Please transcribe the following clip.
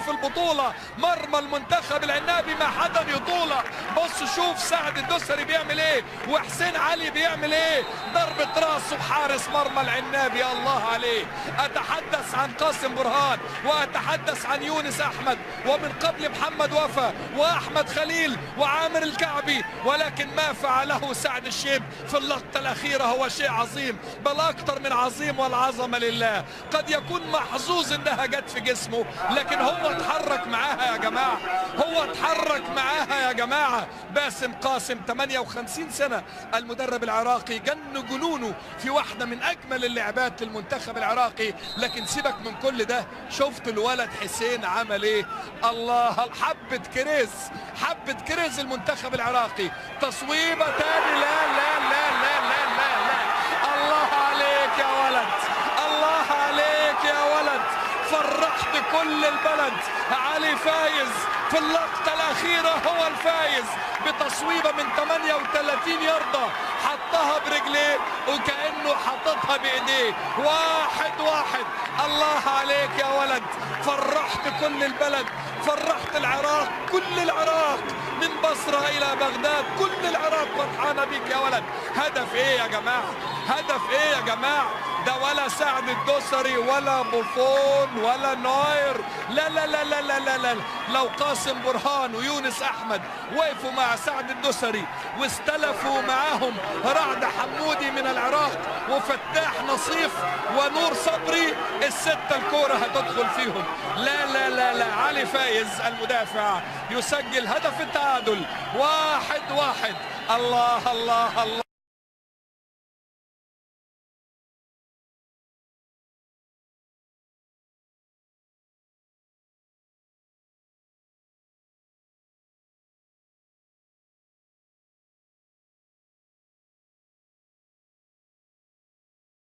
في البطولة. مرمى المنتخب العنابي ما حدا يطوله. بص شوف سعد الدوسري بيعمل ايه وحسين علي بيعمل ايه. ضربة راس وحارس مرمى العنابي الله عليه. اتحدث عن قاسم برهان واتحدث عن يونس احمد ومن قبل محمد وفا واحمد خليل وعامر الكعبي، ولكن ما فعله سعد الشيب في اللقطة الأخيرة هو شيء عظيم، بل أكثر من عظيم، والعظمة لله. قد يكون محظوظ إنها جت في جسمه، لكن هو اتحرك معاها يا جماعة، هو اتحرك معاها يا جماعة. باسم قاسم 58 سنة، المدرب العراقي جن جنونه في واحدة من أجمل اللعبات للمنتخب العراقي. لكن سيبك من كل ده، شفت الولد حسين عمل إيه؟ الله، حبة كريز، حبة كريز المنتخب العراقي. تصويبة تاني، لا لا لا لا لا لا لا. الله عليك يا ولد، الله عليك يا ولد، فرحت كل البلد. علي فايز في اللقطة الأخيرة هو الفايز بتصويبة من 38 ياردة، حطها برجليه وكأنه حطتها بإيديه. 1-1. الله عليك يا ولد، فرحت كل البلد، فرحت العراق، كل العراق من بصرة إلى بغداد، كل العراق فرحانة بيك يا ولد. هدف إيه يا جماعة؟ هدف إيه يا جماعة؟ ده ولا سعد الدوسري ولا بوفون ولا نوير، لا لا لا لا لا لا لا. لو قاسم برهان ويونس أحمد وقفوا مع سعد الدوسري واستلفوا معاهم رعد حمودي من العراق وفتاح نصيف ونور صبري، الستة الكورة هتدخل فيهم. لا لا لا لا. علي فايز المدافع يسجل هدف التعادل. 1-1. الله الله الله.